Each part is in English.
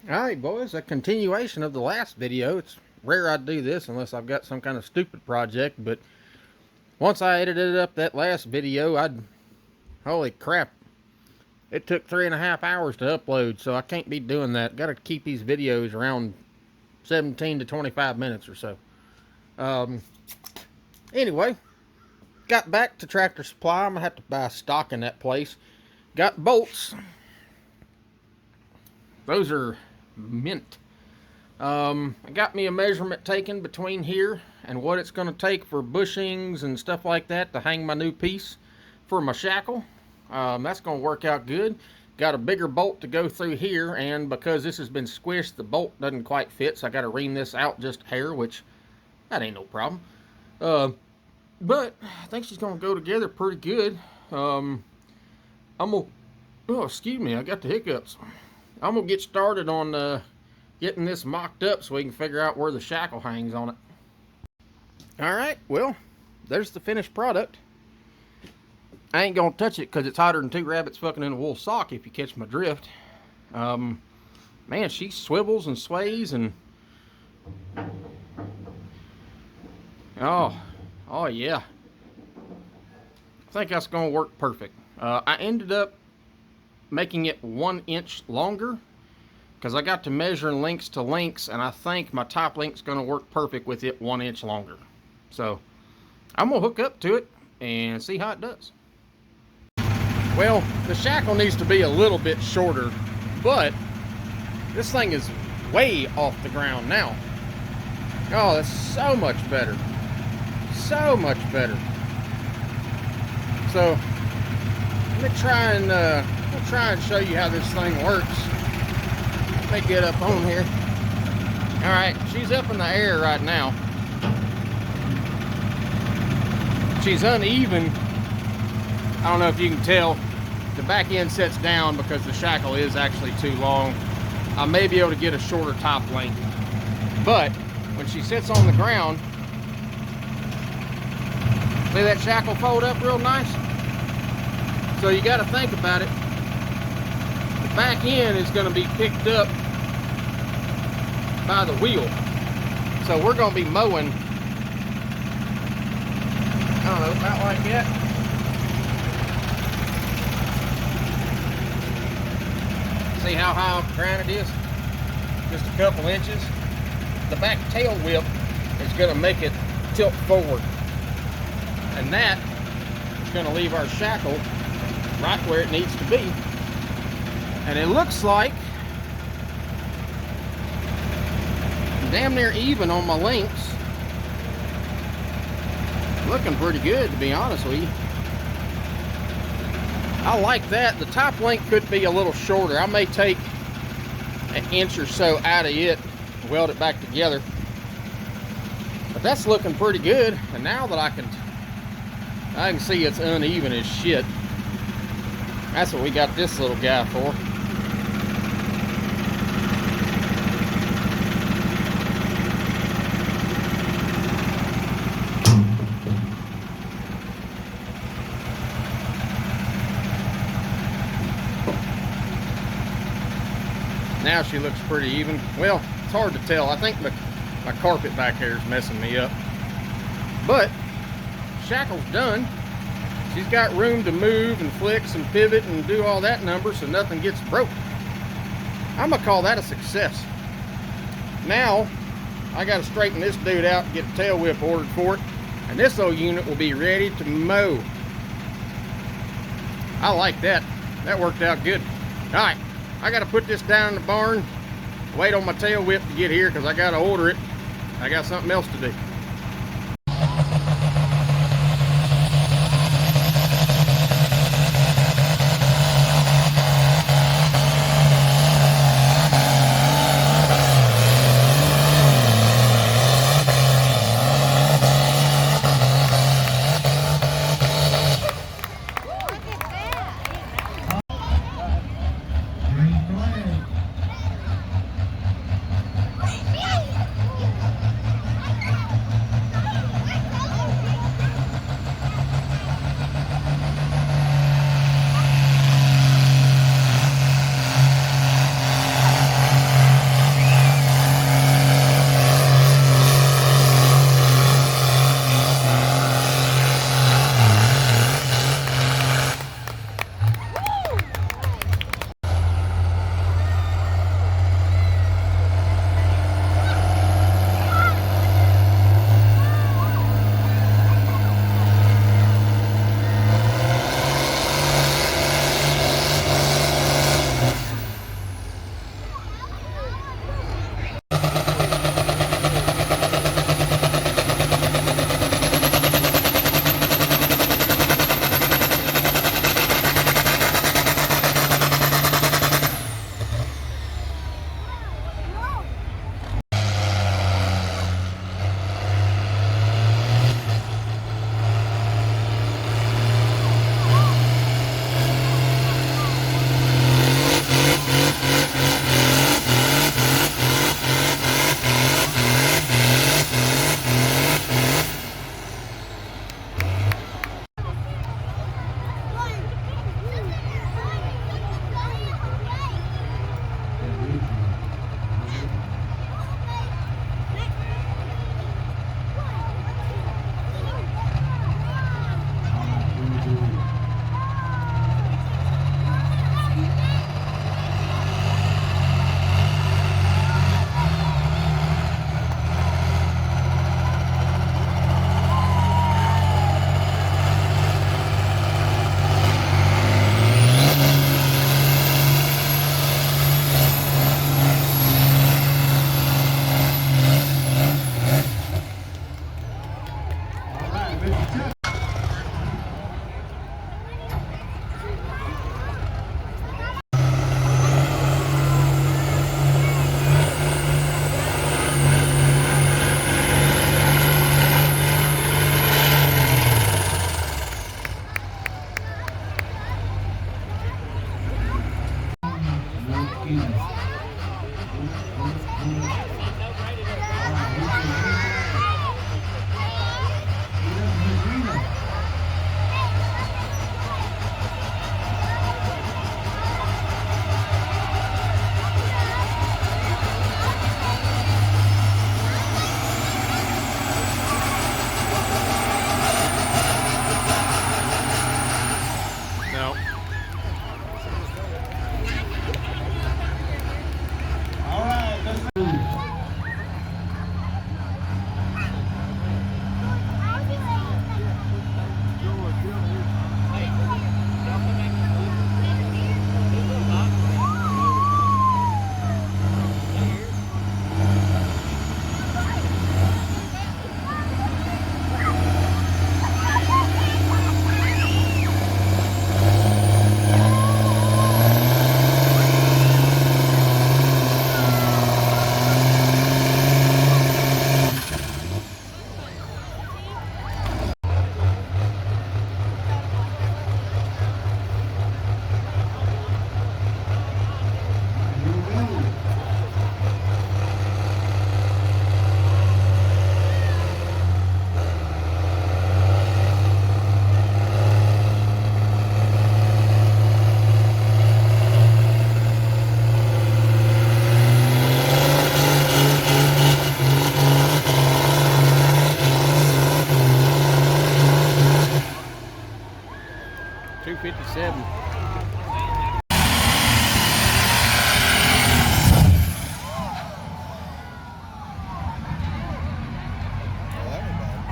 Alright boys, a continuation of the last video. It's rare I do this unless I've got some kind of stupid project, but once I edited up that last video, holy crap, it took 3.5 hours to upload, so I can't be doing that. Gotta keep these videos around 17 to 25 minutes or so. Anyway, got back to Tractor Supply. I'm gonna have to buy stock in that place. Got bolts. Those are mint. I got me a measurement taken between here and what it's going to take for bushings and stuff like that to hang my new piece for my shackle. That's going to work out good. Got a bigger bolt to go through here, and because this has been squished, the bolt doesn't quite fit, so I got to ream this out just a hair, which that ain't no problem. But I think she's going to go together pretty good. I'm gonna, oh excuse me, I got the hiccups. I'm gonna get started on getting this mocked up so we can figure out where the shackle hangs on it. Alright, well, there's the finished product. I ain't gonna touch it because it's hotter than two rabbits fucking in a wool sock, if you catch my drift. Man, she swivels and sways and oh yeah, I think that's gonna work perfect. I ended up making it 1 inch longer because I got to measuring links to links, and I think my top link's going to work perfect with it 1 inch longer. So I'm going to hook up to it and see how it does. Well, the shackle needs to be a little bit shorter, but this thing is way off the ground now. Oh, that's so much better. So much better. So let me try and show you how this thing works. Let me get up on here. Alright, she's up in the air right now. She's uneven. I don't know if you can tell. The back end sets down because the shackle is actually too long. I may be able to get a shorter top length. But when she sits on the ground, see that shackle fold up real nice? So you got to think about it. The back end is going to be picked up by the wheel. So we're going to be mowing, I don't know, about like that. See how high off the ground it is? Just a couple inches. The back tail whip is going to make it tilt forward. And that is going to leave our shackle right where it needs to be. And it looks like I'm damn near even on my links. Looking pretty good, to be honest with you. I like that. The top length could be a little shorter. I may take an inch or so out of it and weld it back together. But that's looking pretty good. And now that I can see it's uneven as shit. That's what we got this little guy for. Now she looks pretty even. Well, it's hard to tell. I think my carpet back here is messing me up. But shackle's done. She's got room to move and flex and pivot and do all that number so nothing gets broke. I'm gonna call that a success. Now I gotta straighten this dude out and get a tail whip ordered for it, and this old unit will be ready to mow. I like that. That worked out good. All right, I gotta put this down in the barn, wait on my tail whip to get here because I gotta order it. I got something else to do.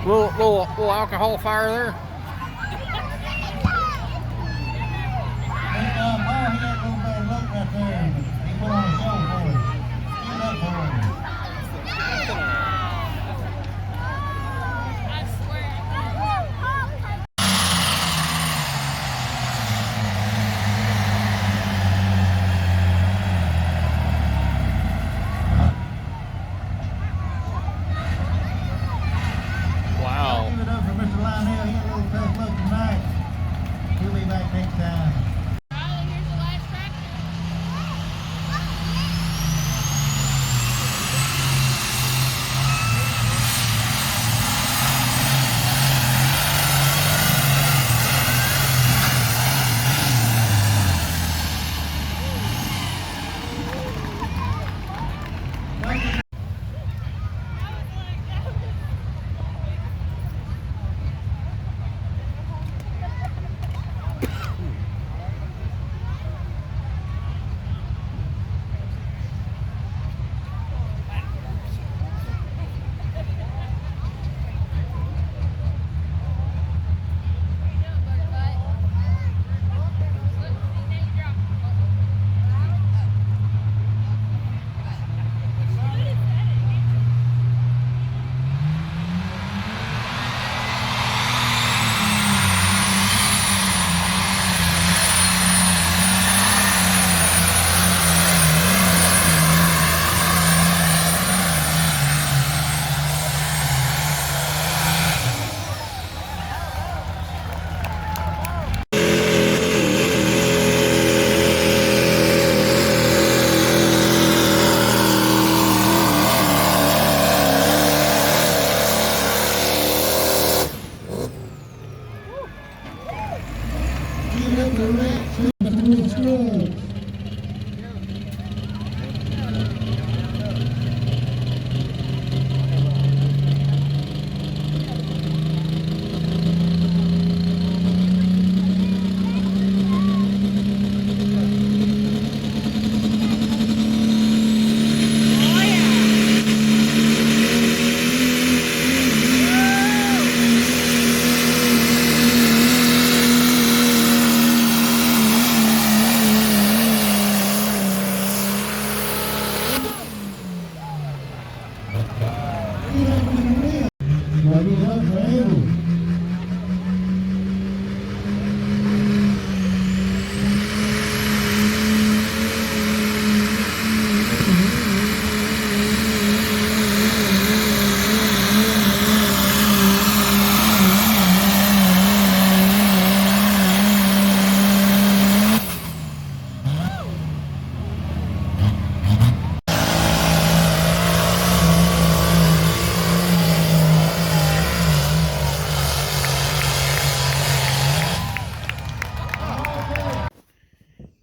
Little alcohol fire there.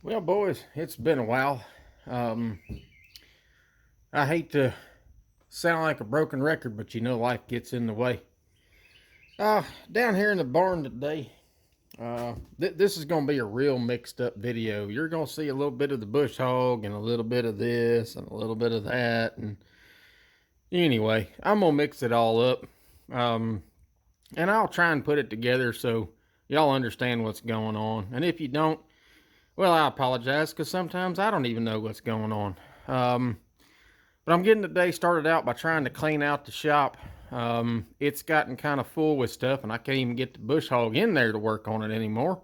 Well, boys, it's been a while. I hate to sound like a broken record, but you know life gets in the way. Down here in the barn today, this is going to be a real mixed up video. You're going to see a little bit of the bush hog and a little bit of this and a little bit of that. And anyway, I'm going to mix it all up. And I'll try and put it together so y'all understand what's going on. And if you don't, well, I apologize, because sometimes I don't even know what's going on. But I'm getting the day started out by trying to clean out the shop. It's gotten kind of full with stuff, and I can't even get the bush hog in there to work on it anymore.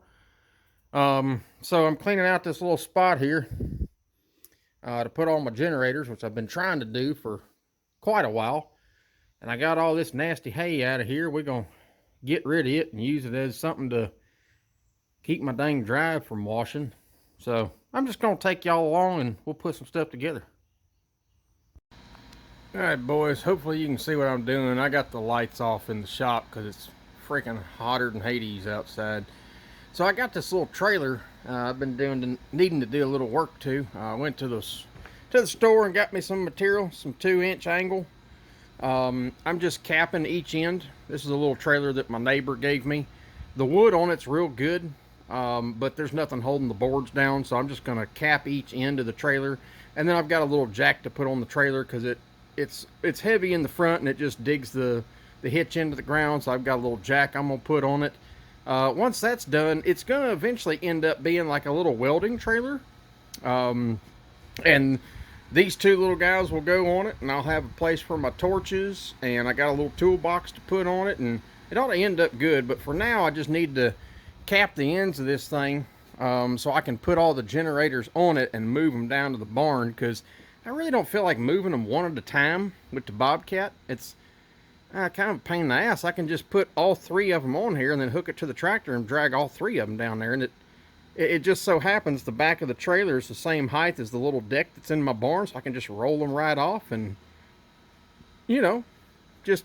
So I'm cleaning out this little spot here to put all my generators, which I've been trying to do for quite a while. And I got all this nasty hay out of here. We're going to get rid of it and use it as something to keep my dang drive from washing. So I'm just going to take y'all along and we'll put some stuff together. Alright, boys, hopefully you can see what I'm doing. I got the lights off in the shop because it's freaking hotter than Hades outside. So I got this little trailer I've been needing to do a little work to. I went to the store and got me some material, some 2-inch angle. I'm just capping each end. This is a little trailer that my neighbor gave me. The wood on it's real good, but there's nothing holding the boards down, so I'm just going to cap each end of the trailer. And then I've got a little jack to put on the trailer because it's heavy in the front and it just digs the the hitch into the ground, so I've got a little jack I'm gonna put on it. Once that's done, it's gonna eventually end up being like a little welding trailer. And these two little guys will go on it, and I'll have a place for my torches, and I got a little toolbox to put on it, and it ought to end up good. But for now, I just need to cap the ends of this thing so I can put all the generators on it and move them down to the barn, because I really don't feel like moving them one at a time with the Bobcat. It's kind of a pain in the ass. I can just put all three of them on here and then hook it to the tractor and drag all three of them down there, and it just so happens the back of the trailer is the same height as the little deck that's in my barn, so I can just roll them right off, and, you know, just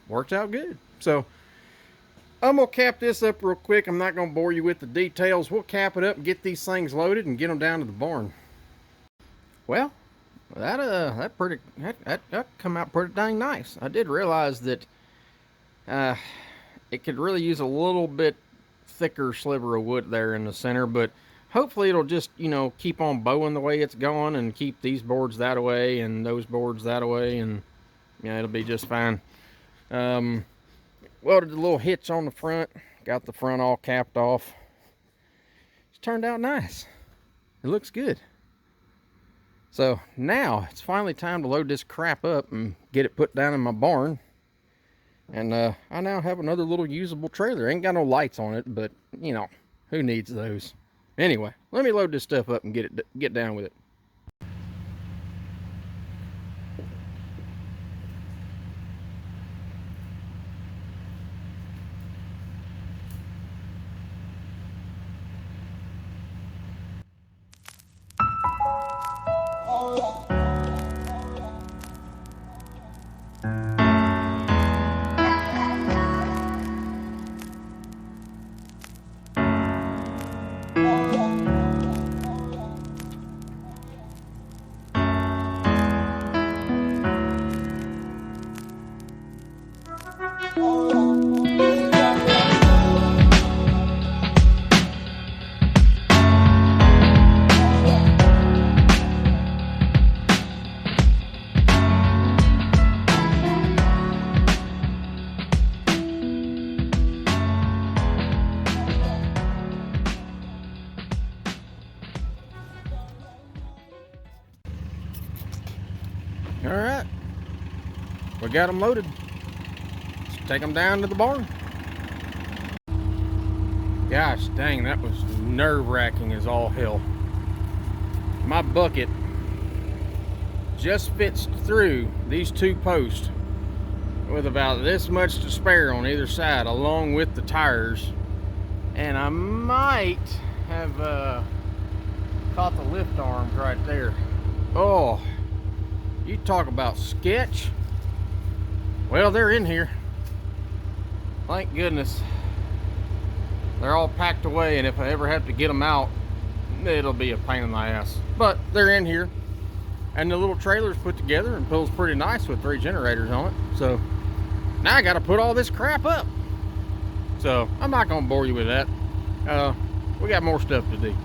works out good. So I'm going to cap this up real quick. I'm not going to bore you with the details. We'll cap it up and get these things loaded and get them down to the barn. Well, that come out pretty dang nice. I did realize that it could really use a little bit thicker sliver of wood there in the center, but hopefully it'll just, you know, keep on bowing the way it's going and keep these boards that way and those boards that way, and yeah, it'll be just fine. Welded the little hitch on the front, got the front all capped off. It's turned out nice. It looks good. So now it's finally time to load this crap up and get it put down in my barn. And I now have another little usable trailer. Ain't got no lights on it, but, you know, who needs those? Anyway, let me load this stuff up and get down with it. All right, we got them loaded. Let's take them down to the barn. Gosh dang, that was nerve-wracking as all hell. My bucket just fits through these two posts with about this much to spare on either side, along with the tires. And I might have caught the lift arms right there. Oh, you talk about sketch. Well, they're in here. Thank goodness. They're all packed away, and if I ever have to get them out, it'll be a pain in the ass. But they're in here, and the little trailer's put together and pulls pretty nice with 3 generators on it. So now I got to put all this crap up. So I'm not going to bore you with that. We got more stuff to do.